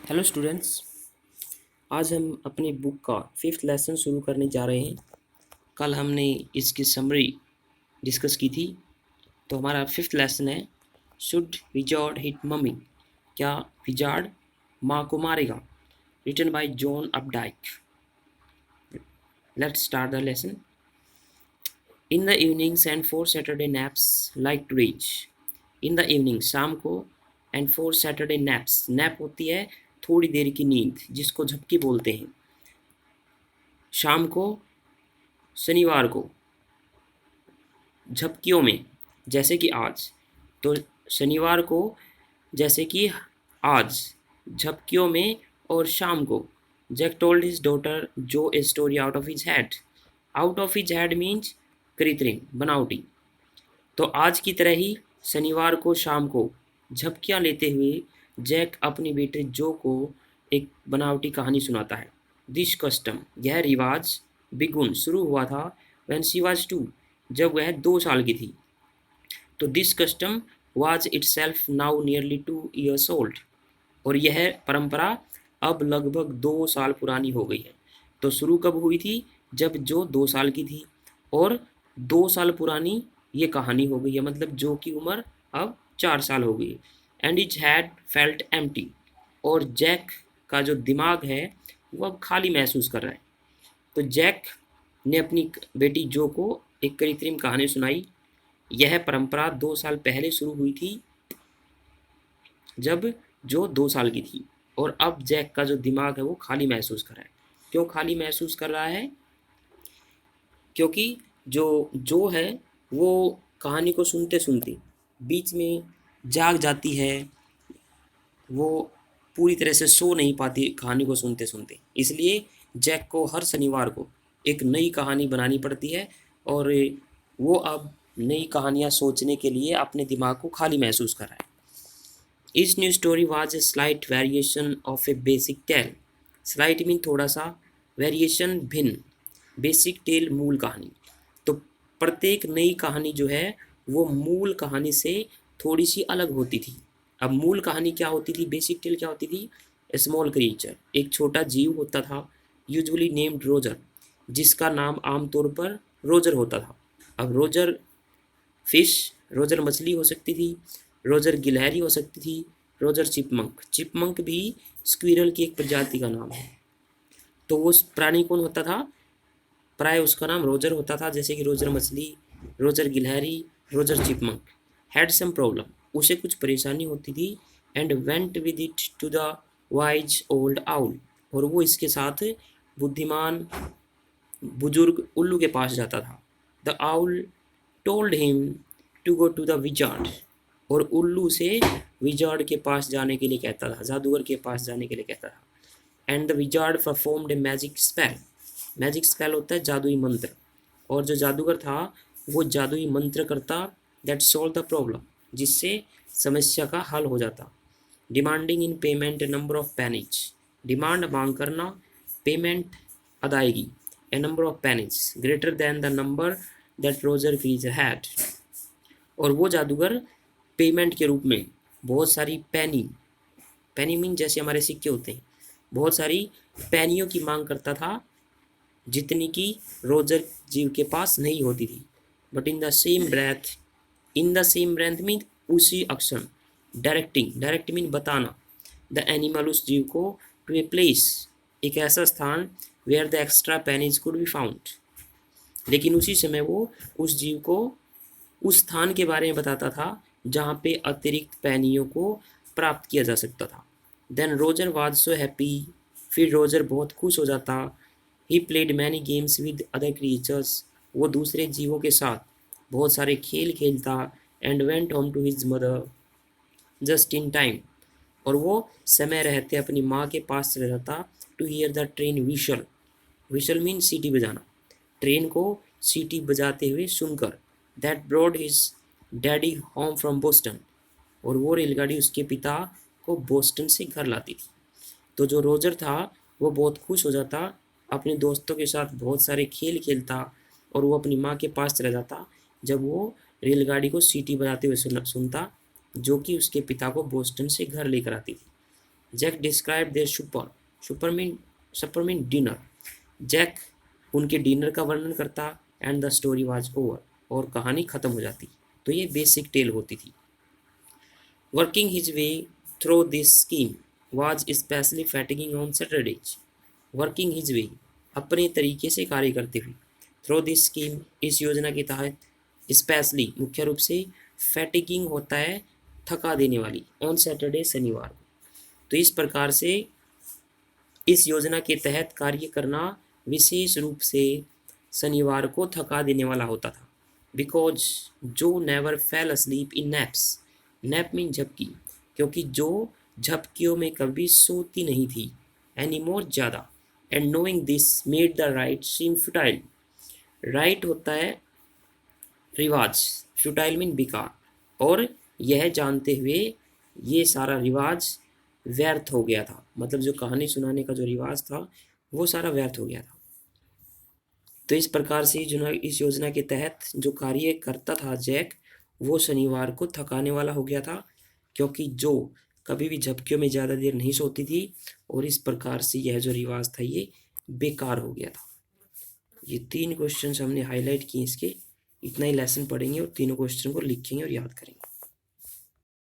Hello students. आज हम अपनी बुक का फिफ्थ लेसन शुरू करने जा रहे हैं। कल हमने इसकी समरी डिस्कस की थी। तो हमारा फिफ्थ लेसन है शुड विजार्ड हिट मम्मी, क्या विजार्ड माँ को मारेगा। Written by John Updike. Let's start the lesson. In the evenings and for Saturday naps like to reach. In the evening शाम को, and for Saturday naps, nap होती है थोड़ी देर की नींद जिसको झपकी बोलते हैं। शाम को, शनिवार को, झपकियों में, जैसे कि आज। तो शनिवार को जैसे कि आज, झपकियों में और शाम को। जैक टोल्ड हिज डॉटर जो a story out of his head. Out of his head means कृत्रिम, बनावटी। तो आज की तरह ही शनिवार को शाम को झपकियां लेते हुए जैक अपनी बेटे जो को एक बनावटी कहानी सुनाता है। दिस कस्टम, यह रिवाज, बिगुन शुरू हुआ था, व्हेन शी वाज 2, जब वह 2 साल की थी। तो this custom was itself now nearly 2 years old. और यह परंपरा अब लगभग 2 साल पुरानी हो गई है। तो शुरू कब हुई थी? जब जो 2 साल की थी, और 2 साल पुरानी ये कहानी हो गई है, मतलब जो की उम्र अब 4 साल हो गई। And is had felt empty, और जैक का जो दिमाग है वो अब खाली महसूस कर रहा है। तो जैक ने अपनी बेटी जो को एक कृत्रिम कहानी सुनाई। यह परंपरा 2 साल पहले शुरू हुई थी, जब जो 2 साल की थी, और अब जैक का जो दिमाग है वो खाली महसूस कर रहा है। क्यों खाली महसूस कर रहा है? क्योंकि जो है वो कहानी को सुनते सुनते बीच में जाग जाती है। वो पूरी तरह से सो नहीं पाती कहानी को सुनते सुनते, इसलिए जैक को हर शनिवार को एक नई कहानी बनानी पड़ती है। और वो अब नई कहानियाँ सोचने के लिए अपने दिमाग को खाली महसूस कर रहा है। Each new story was a slight variation of a basic tale. Slight mean थोड़ा सा, वेरिएशन भिन्न, बेसिक टेल मूल कहानी। तो प्रत्येक नई कहानी जो है वो मूल कहानी से थोड़ी सी अलग होती थी। अब मूल कहानी क्या होती थी, बेसिक टेल क्या होती थी? स्मॉल क्रिएचर, एक छोटा जीव होता था, यूजुअली नेम्ड रोजर, जिसका नाम आमतौर पर रोजर होता था। अब रोजर फिश, रोजर मछली हो सकती थी, रोजर गिलहरी हो सकती थी, रोजर चिपमंक, चिपमंक भी स्क्विरल की एक प्रजाति का नाम है। तो वो प्राणी कौन होता था? प्राय उसका नाम रोजर होता था, जैसे कि रोजर मछली, रोजर गिलहरी, Roger chipmunk. Had some problem, उसे कुछ परेशानी होती थी। And went with it to the wise old owl, और वो इसके साथ बुद्धिमान बुजुर्ग उल्लू के पास जाता था। The owl told him to go to the wizard, और उल्लू से विजार्ड के पास जाने के लिए कहता था, जादूगर के पास जाने के लिए कहता था। And the wizard performed a magic spell, magic spell होता है जादुई मंत्र, और जो जादूगर था वो जादुई मंत्र करता, दैट सॉल्व द प्रॉब्लम, जिससे समस्या का हल हो जाता। Demanding in payment a number of pennies, demand मांग करना, पेमेंट अदायगी, a number of pennies greater than the number that Roger creature had. और वो जादूगर पेमेंट के रूप में बहुत सारी पैनी, पैनी मीन जैसे हमारे सिक्के होते हैं, बहुत सारी पैनियों की मांग करता था, जितनी की रोजर जीव के पास नहीं होती थी। But in the same breath, in the same breath mean उसी अक्षर, डायरेक्टिंग, डायरेक्ट मीन बताना, द एनिमल उस जीव को, टू ए प्लेस, एक ऐसा स्थान, where the extra pennies could be found, लेकिन उसी समय वो उस जीव को उस स्थान के बारे में बताता था जहाँ पे अतिरिक्त पैनियों को प्राप्त किया जा सकता था। Then Roger was so happy, फिर रोजर बहुत खुश हो जाता। He played many games with other creatures, वो दूसरे जीवों के साथ बहुत सारे खेल खेलता। And went home to his mother just in time, और वो समय रहते अपनी माँ के पास चला जाता। To hear the train whistle, whistle mean सीटी बजाना, ट्रेन को सीटी बजाते हुए सुनकर। That brought his daddy home from Boston, और वो रेलगाड़ी उसके पिता को बोस्टन से घर लाती थी। तो जो रोजर था वो बहुत खुश हो जाता, अपने दोस्तों के साथ बहुत सारे खेल खेलता, और वो अपनी माँ के पास चला जाता जब वो रेलगाड़ी को सीटी बजाते हुए सुनता, जो कि उसके पिता को बोस्टन से घर लेकर आती थी। Jack describe their supper mean dinner. Jack उनके डिनर का वर्णन करता and the story was over, और कहानी खत्म हो जाती। तो ये बेसिक टेल होती थी। Working his way through this scheme was specially fatiguing on Saturdays. Working his way, अपने तरीके से कार्य करते हुए, थ्रू दिस स्कीम, इस योजना के तहत, स्पेशली मुख्य रूप से, फैटिगिंग होता है थका देने वाली, ऑन सैटरडे शनिवार को। तो इस प्रकार से इस योजना के तहत कार्य करना विशेष रूप से शनिवार को थका देने वाला होता था। बिकॉज जो नेवर फेल asleep इन नैप्स, नैप मीन झपकी, क्योंकि जो झपकियों में कभी सोती नहीं थी, एनी मोर ज़्यादा, and knowing this made the rite seem futile. Rite होता है रिवाज, फ्यूटाइल मीन बेकार, और यह जानते हुए ये सारा रिवाज व्यर्थ हो गया था, मतलब जो कहानी सुनाने का जो रिवाज था वो सारा व्यर्थ हो गया था। तो इस प्रकार से इस योजना के तहत जो कार्य करता था जैक, वो शनिवार को थकाने वाला हो गया था, क्योंकि जो कभी भी झपकियों में ज़्यादा देर नहीं सोती थी, और इस प्रकार से यह जो रिवाज था ये बेकार हो गया था। ये 3 क्वेश्चन हमने हाईलाइट किए इसके। इतना ही लेसन पढ़ेंगे और तीनों क्वेश्चन को लिखेंगे और याद करेंगे।